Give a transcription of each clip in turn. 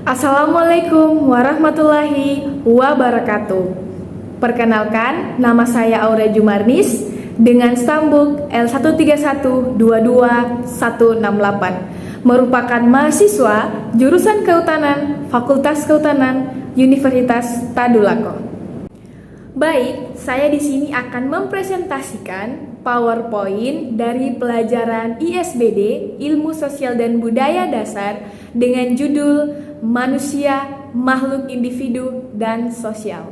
Assalamualaikum warahmatullahi wabarakatuh. Perkenalkan, nama saya Aura Jumarnis dengan stambuk L13122168, merupakan mahasiswa jurusan Kehutanan, Fakultas Kehutanan, Universitas Tadulako. Baik, saya di sini akan mempresentasikan PowerPoint dari pelajaran ISBD Ilmu Sosial dan Budaya Dasar dengan judul Manusia, Makhluk Individu dan Sosial.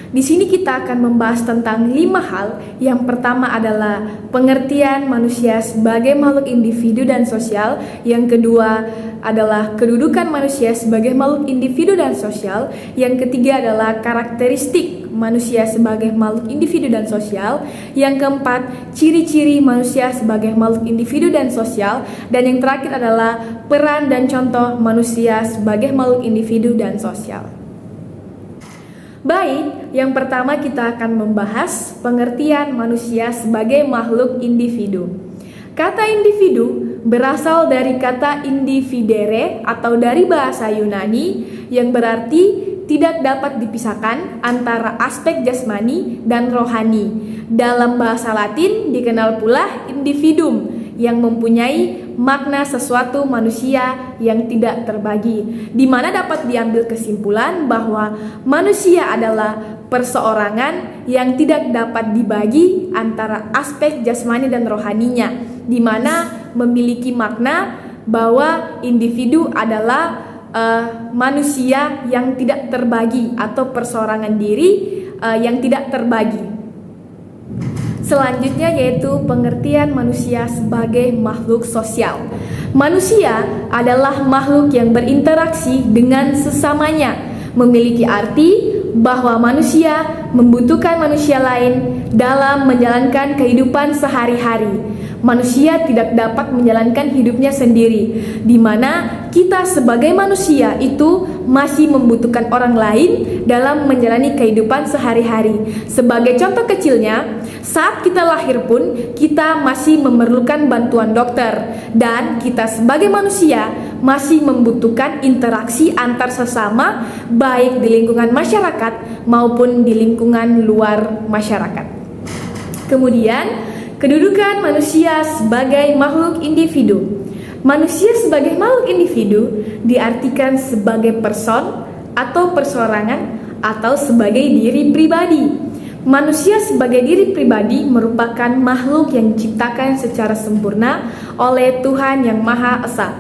Di sini kita akan membahas tentang 5 hal. Yang pertama adalah pengertian manusia sebagai makhluk individu dan sosial. Yang kedua adalah kedudukan manusia sebagai makhluk individu dan sosial. Yang ketiga adalah karakteristik manusia sebagai makhluk individu dan sosial. Yang keempat, ciri-ciri manusia sebagai makhluk individu dan sosial. Dan yang terakhir adalah peran dan contoh manusia sebagai makhluk individu dan sosial. Baik, yang pertama kita akan membahas pengertian manusia sebagai makhluk individu. Kata individu berasal dari kata individere atau dari bahasa Yunani yang berarti tidak dapat dipisahkan antara aspek jasmani dan rohani. Dalam bahasa Latin dikenal pula individuum yang mempunyai makna sesuatu manusia yang tidak terbagi, di mana dapat diambil kesimpulan bahwa manusia adalah perseorangan yang tidak dapat dibagi antara aspek jasmani dan rohaninya, di mana memiliki makna bahwa individu adalah manusia yang tidak terbagi atau perseorangan diri yang tidak terbagi. Selanjutnya yaitu pengertian manusia sebagai makhluk sosial. Manusia adalah makhluk yang berinteraksi dengan sesamanya, memiliki arti bahwa manusia membutuhkan manusia lain dalam menjalankan kehidupan sehari-hari. Manusia tidak dapat menjalankan hidupnya sendiri, di mana kita sebagai manusia itu masih membutuhkan orang lain dalam menjalani kehidupan sehari-hari. Sebagai contoh kecilnya, saat kita lahir pun kita masih memerlukan bantuan dokter, dan kita sebagai manusia masih membutuhkan interaksi antar sesama, baik di lingkungan masyarakat maupun di lingkungan luar masyarakat. Kemudian, kedudukan manusia sebagai makhluk individu. Manusia sebagai makhluk individu diartikan sebagai person atau perseorangan atau sebagai diri pribadi. Manusia sebagai diri pribadi merupakan makhluk yang diciptakan secara sempurna oleh Tuhan Yang Maha Esa.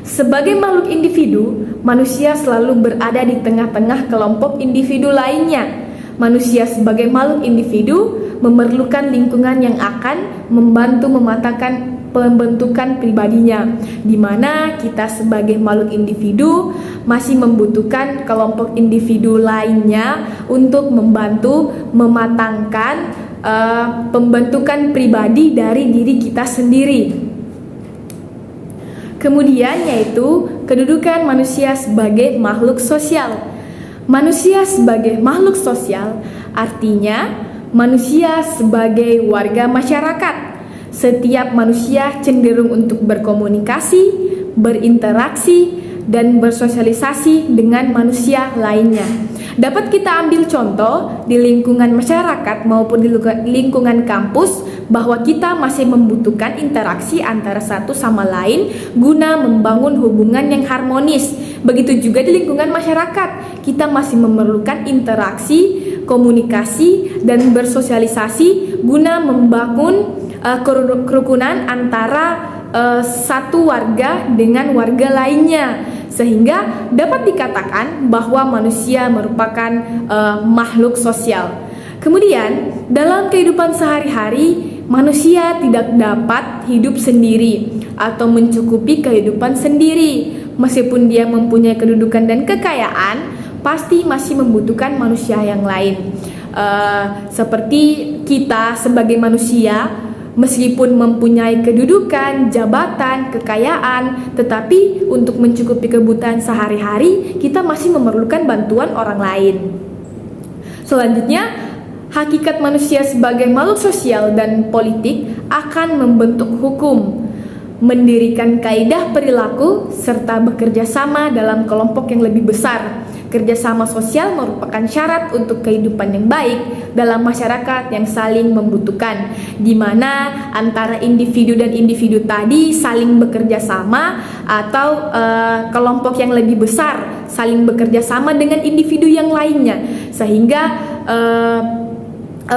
Sebagai makhluk individu, manusia selalu berada di tengah-tengah kelompok individu lainnya. Manusia sebagai makhluk individu memerlukan lingkungan yang akan membantu mematangkan pembentukan pribadinya, di mana kita sebagai makhluk individu masih membutuhkan kelompok individu lainnya untuk membantu mematangkan pembentukan pribadi dari diri kita sendiri. Kemudian yaitu kedudukan manusia sebagai makhluk sosial. Manusia sebagai makhluk sosial artinya manusia sebagai warga masyarakat. Setiap manusia cenderung untuk berkomunikasi, berinteraksi, dan bersosialisasi dengan manusia lainnya. Dapat kita ambil contoh di lingkungan masyarakat maupun di lingkungan kampus bahwa kita masih membutuhkan interaksi antara satu sama lain guna membangun hubungan yang harmonis. Begitu juga di lingkungan masyarakat, kita masih memerlukan interaksi, komunikasi, dan bersosialisasi guna membangun kerukunan antara satu warga dengan warga lainnya, sehingga dapat dikatakan bahwa manusia merupakan makhluk sosial. Kemudian dalam kehidupan sehari-hari, manusia tidak dapat hidup sendiri atau mencukupi kehidupan sendiri. Meskipun dia mempunyai kedudukan dan kekayaan, pasti masih membutuhkan manusia yang lain. Seperti kita sebagai manusia, meskipun mempunyai kedudukan, jabatan, kekayaan, tetapi untuk mencukupi kebutuhan sehari-hari, kita masih memerlukan bantuan orang lain. Selanjutnya, hakikat manusia sebagai makhluk sosial dan politik akan membentuk hukum. mendirikan kaidah perilaku, serta bekerja sama dalam kelompok yang lebih besar. Kerjasama sosial merupakan syarat untuk kehidupan yang baik dalam masyarakat yang saling membutuhkan, di mana antara individu dan individu tadi saling bekerja sama, atau kelompok yang lebih besar saling bekerja sama dengan individu yang lainnya, sehingga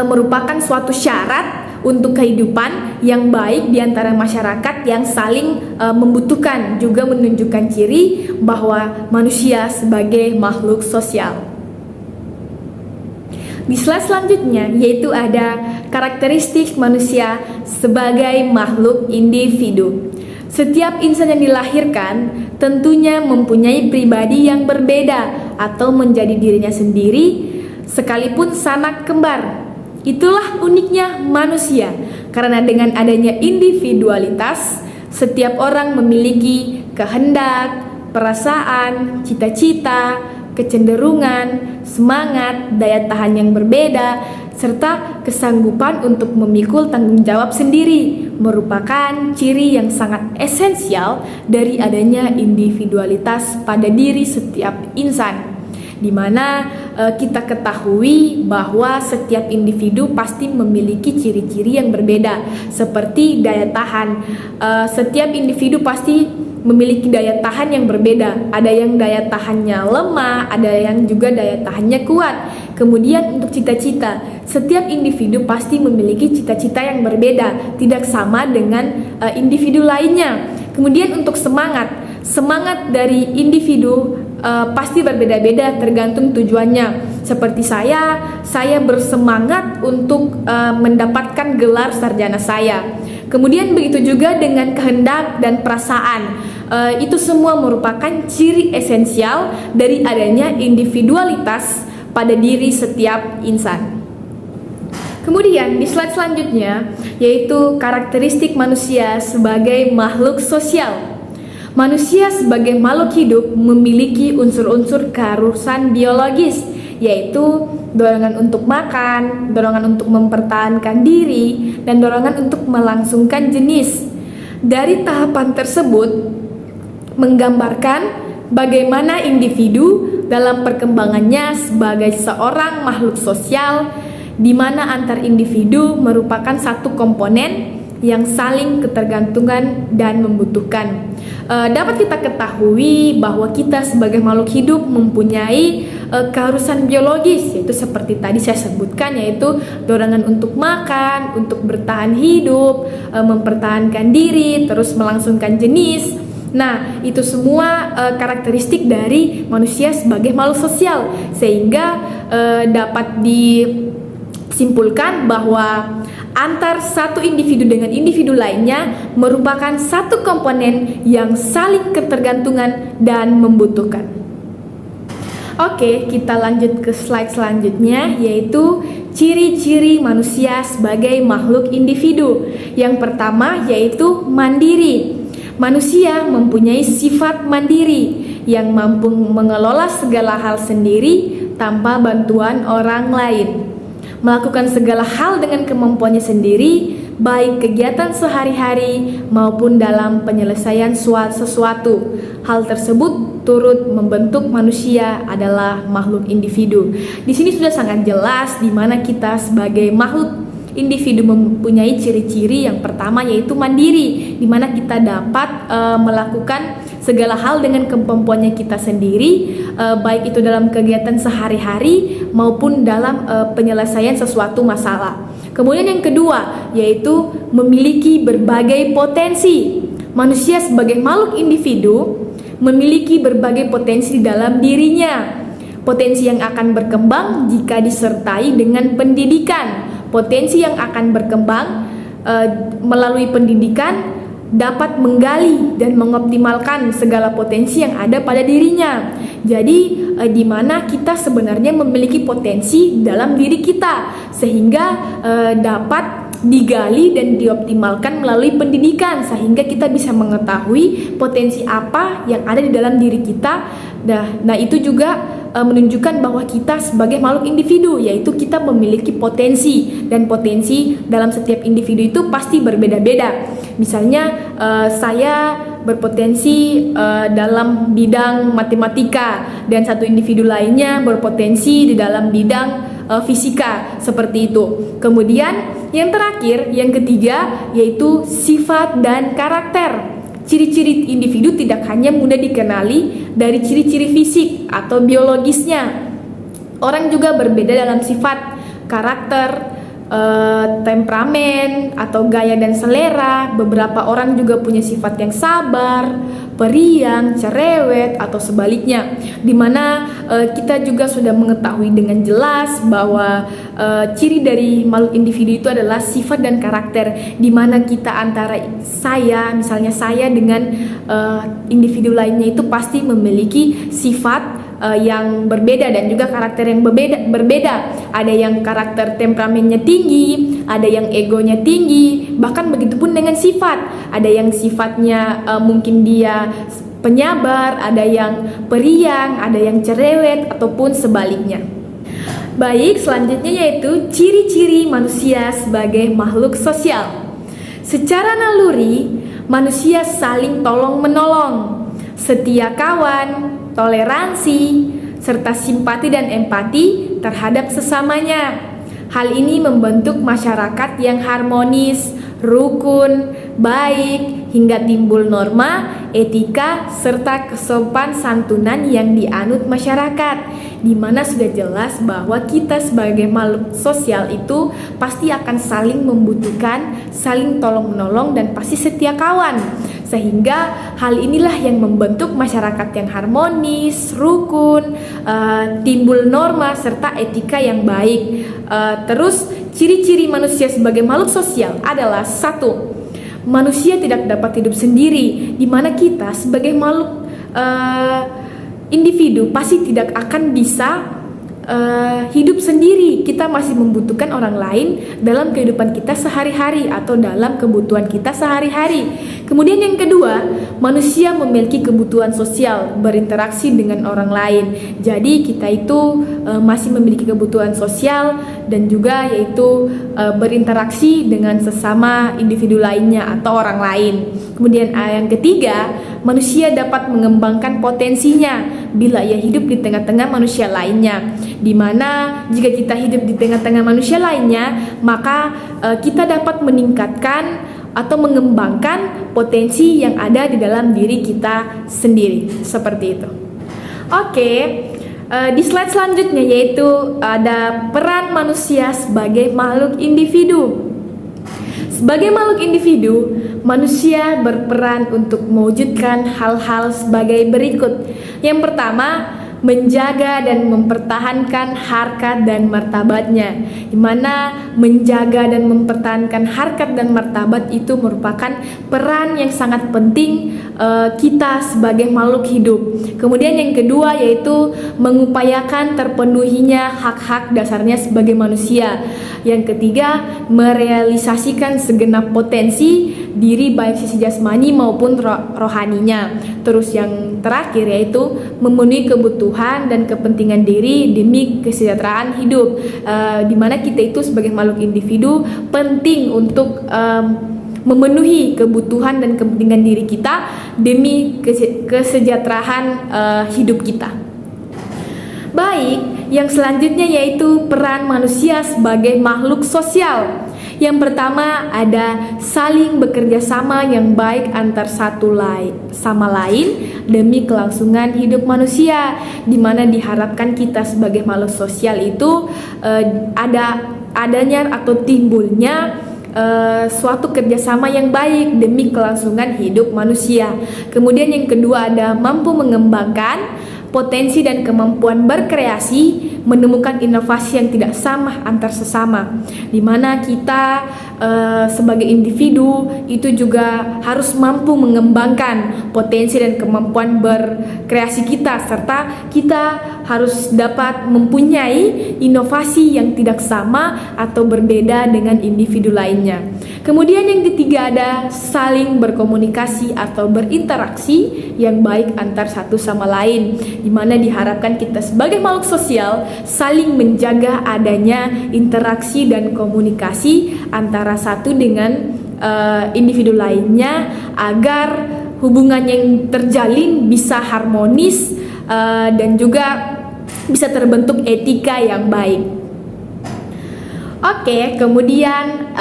merupakan suatu syarat untuk kehidupan yang baik di antara masyarakat yang saling membutuhkan, juga menunjukkan ciri bahwa manusia sebagai makhluk sosial. Di slide selanjutnya yaitu ada karakteristik manusia sebagai makhluk individu. Setiap insan yang dilahirkan tentunya mempunyai pribadi yang berbeda atau menjadi dirinya sendiri, sekalipun sanak kembar. Itulah uniknya manusia, karena dengan adanya individualitas, setiap orang memiliki kehendak, perasaan, cita-cita, kecenderungan, semangat, daya tahan yang berbeda, serta kesanggupan untuk memikul tanggung jawab sendiri, merupakan ciri yang sangat esensial dari adanya individualitas pada diri setiap insan, di mana kita ketahui bahwa setiap individu pasti memiliki ciri-ciri yang berbeda, seperti daya tahan. Setiap individu pasti memiliki daya tahan yang berbeda. Ada yang daya tahannya lemah, ada yang juga daya tahannya kuat. Kemudian untuk cita-cita, setiap individu pasti memiliki cita-cita yang berbeda, tidak sama dengan individu lainnya. Kemudian untuk semangat dari individu pasti berbeda-beda tergantung tujuannya. Seperti saya bersemangat untuk mendapatkan gelar sarjana saya. Kemudian begitu juga dengan kehendak dan perasaan. Itu semua merupakan ciri esensial dari adanya individualitas pada diri setiap insan. Kemudian di slide selanjutnya yaitu karakteristik manusia sebagai makhluk sosial. Manusia sebagai makhluk hidup memiliki unsur-unsur keharusan biologis, yaitu dorongan untuk makan, dorongan untuk mempertahankan diri, dan dorongan untuk melangsungkan jenis. Dari tahapan tersebut menggambarkan bagaimana individu dalam perkembangannya sebagai seorang makhluk sosial, di mana antar individu merupakan satu komponen yang saling ketergantungan dan membutuhkan. Dapat kita ketahui bahwa kita sebagai makhluk hidup mempunyai keharusan biologis, yaitu seperti tadi saya sebutkan, yaitu dorongan untuk makan, untuk bertahan hidup, mempertahankan diri, terus melangsungkan jenis. Nah, itu semua karakteristik dari manusia sebagai makhluk sosial, sehingga dapat disimpulkan bahwa antar satu individu dengan individu lainnya merupakan satu komponen yang saling ketergantungan dan membutuhkan. Oke, kita lanjut ke slide selanjutnya, yaitu ciri-ciri manusia sebagai makhluk individu. Yang pertama yaitu mandiri. Manusia mempunyai sifat mandiri yang mampu mengelola segala hal sendiri tanpa bantuan orang lain, melakukan segala hal dengan kemampuannya sendiri, baik kegiatan sehari-hari maupun dalam penyelesaian sesuatu. Hal tersebut turut membentuk manusia adalah makhluk individu. Di sini sudah sangat jelas di mana kita sebagai makhluk individu mempunyai ciri-ciri. Yang pertama yaitu mandiri, di mana kita dapat melakukan segala hal dengan kemampuannya kita sendiri, baik itu dalam kegiatan sehari-hari maupun dalam penyelesaian sesuatu masalah. Kemudian yang kedua yaitu memiliki berbagai potensi. Manusia sebagai makhluk individu memiliki berbagai potensi di dalam dirinya. Potensi yang akan berkembang jika disertai dengan pendidikan. Potensi yang akan berkembang melalui pendidikan dapat menggali dan mengoptimalkan segala potensi yang ada pada dirinya. Jadi di mana kita sebenarnya memiliki potensi dalam diri kita, sehingga dapat digali dan dioptimalkan melalui pendidikan, sehingga kita bisa mengetahui potensi apa yang ada di dalam diri kita. Nah itu juga menunjukkan bahwa kita sebagai makhluk individu, yaitu kita memiliki potensi, dan potensi dalam setiap individu itu pasti berbeda-beda. Misalnya saya berpotensi dalam bidang matematika dan satu individu lainnya berpotensi di dalam bidang fisika, seperti itu. Kemudian yang terakhir, yang ketiga, yaitu sifat dan karakter. Ciri-ciri individu tidak hanya mudah dikenali dari ciri-ciri fisik atau biologisnya. Orang juga berbeda dalam sifat, karakter, temperamen atau gaya dan selera. Beberapa orang juga punya sifat yang sabar, periang, cerewet atau sebaliknya, dimana kita juga sudah mengetahui dengan jelas bahwa ciri dari makhluk individu itu adalah sifat dan karakter, dimana kita antara misalnya saya dengan individu lainnya itu pasti memiliki sifat yang berbeda dan juga karakter yang berbeda. Ada yang karakter temperamennya tinggi, ada yang egonya tinggi, bahkan begitupun dengan sifat. Ada yang sifatnya mungkin dia penyabar, ada yang periang, ada yang cerewet ataupun sebaliknya. Baik, selanjutnya yaitu ciri-ciri manusia sebagai makhluk sosial. Secara naluri, manusia saling tolong-menolong, setia kawan, toleransi, serta simpati dan empati terhadap sesamanya. Hal ini membentuk masyarakat yang harmonis, rukun, baik, hingga timbul norma, etika, serta kesopan santunan yang dianut masyarakat, di mana sudah jelas bahwa kita sebagai makhluk sosial itu pasti akan saling membutuhkan, saling tolong-menolong, dan pasti setia kawan. Sehingga hal inilah yang membentuk masyarakat yang harmonis, rukun, timbul norma, serta etika yang baik. Terus ciri-ciri manusia sebagai makhluk sosial adalah: 1. Manusia tidak dapat hidup sendiri, di mana kita sebagai makhluk individu pasti tidak akan bisa hidup sendiri. Kita masih membutuhkan orang lain dalam kehidupan kita sehari-hari atau dalam kebutuhan kita sehari-hari. Kemudian yang kedua, manusia memiliki kebutuhan sosial, berinteraksi dengan orang lain. Jadi kita itu masih memiliki kebutuhan sosial dan juga yaitu berinteraksi dengan sesama individu lainnya atau orang lain. Kemudian yang ketiga, manusia dapat mengembangkan potensinya bila ia hidup di tengah-tengah manusia lainnya, di mana jika kita hidup di tengah-tengah manusia lainnya, maka kita dapat meningkatkan atau mengembangkan potensi yang ada di dalam diri kita sendiri, seperti itu. Oke, di slide selanjutnya yaitu ada peran manusia sebagai makhluk individu. Sebagai makhluk individu, manusia berperan untuk mewujudkan hal-hal sebagai berikut. Yang pertama, menjaga dan mempertahankan harkat dan martabatnya, di mana menjaga dan mempertahankan harkat dan martabat itu merupakan peran yang sangat penting kita sebagai makhluk hidup. Kemudian yang kedua yaitu mengupayakan terpenuhinya hak-hak dasarnya sebagai manusia. Yang ketiga, merealisasikan segenap potensi diri baik sisi jasmani maupun rohaninya. Terus yang terakhir yaitu memenuhi kebutuhan dan kepentingan diri demi kesejahteraan hidup, di mana kita itu sebagai makhluk individu penting untuk memenuhi kebutuhan dan kepentingan diri kita demi kesejahteraan hidup kita. Baik, yang selanjutnya yaitu peran manusia sebagai makhluk sosial. Yang pertama ada saling bekerja sama yang baik antar satu sama lain demi kelangsungan hidup manusia, di mana diharapkan kita sebagai makhluk sosial itu adanya atau timbulnya suatu kerjasama yang baik demi kelangsungan hidup manusia. Kemudian yang kedua ada mampu mengembangkan potensi dan kemampuan berkreasi, menemukan inovasi yang tidak sama antar sesama, di mana kita sebagai individu itu juga harus mampu mengembangkan potensi dan kemampuan berkreasi kita, serta kita harus dapat mempunyai inovasi yang tidak sama atau berbeda dengan individu lainnya. Kemudian yang ketiga ada saling berkomunikasi atau berinteraksi yang baik antar satu sama lain, di mana diharapkan kita sebagai makhluk sosial saling menjaga adanya interaksi dan komunikasi antara satu dengan individu lainnya agar hubungan yang terjalin bisa harmonis dan juga bisa terbentuk etika yang baik. Oke, kemudian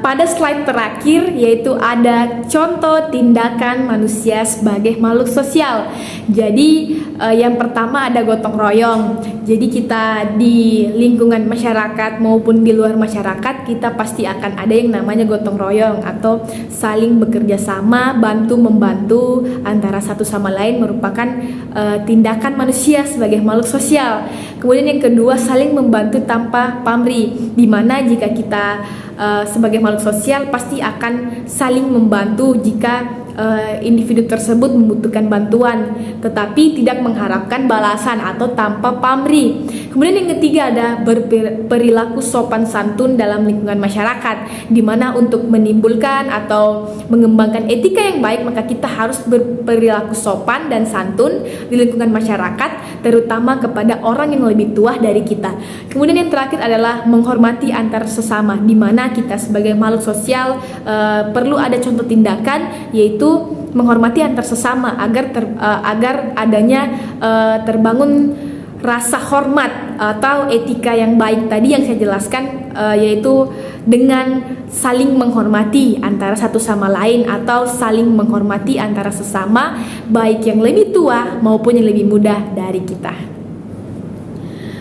pada slide terakhir yaitu ada contoh tindakan manusia sebagai makhluk sosial. Jadi yang pertama ada gotong royong. Jadi kita di lingkungan masyarakat maupun di luar masyarakat kita pasti akan ada yang namanya gotong royong atau saling bekerja sama, bantu membantu antara satu sama lain merupakan tindakan manusia sebagai makhluk sosial. Kemudian yang kedua saling membantu tanpa pamrih, di mana jika kita sebagai makhluk sosial pasti akan saling membantu jika individu tersebut membutuhkan bantuan, tetapi tidak mengharapkan balasan atau tanpa pamrih. Kemudian yang ketiga ada berperilaku sopan santun dalam lingkungan masyarakat, di mana untuk menimbulkan atau mengembangkan etika yang baik maka kita harus berperilaku sopan dan santun di lingkungan masyarakat, terutama kepada orang yang lebih tua dari kita. Kemudian yang terakhir adalah menghormati antar sesama, di mana kita sebagai makhluk sosial perlu ada contoh tindakan, yaitu menghormati antar sesama agar adanya terbangun rasa hormat atau etika yang baik tadi yang saya jelaskan, yaitu dengan saling menghormati antara satu sama lain atau saling menghormati antara sesama, baik yang lebih tua maupun yang lebih muda dari kita.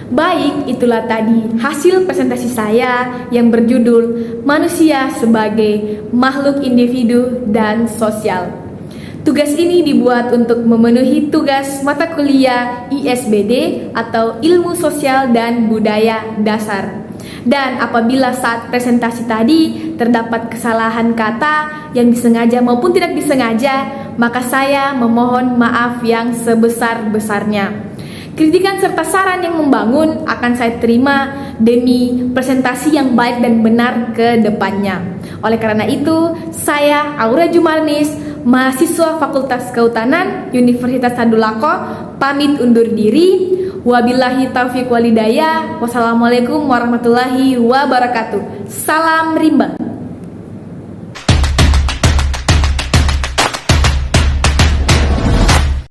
Baik, itulah tadi hasil presentasi saya yang berjudul Manusia sebagai Makhluk Individu dan Sosial. Tugas ini dibuat untuk memenuhi tugas mata kuliah ISBD atau Ilmu Sosial dan Budaya Dasar. Dan apabila saat presentasi tadi terdapat kesalahan kata yang disengaja maupun tidak disengaja, maka saya memohon maaf yang sebesar-besarnya. Kritikan serta saran yang membangun akan saya terima demi presentasi yang baik dan benar ke depannya. Oleh karena itu, saya Aura Jumarnis, mahasiswa Fakultas Kehutanan Universitas Tadulako, pamit undur diri. Wabillahi taufiq walhidayah. Wassalamualaikum warahmatullahi wabarakatuh. Salam rimba.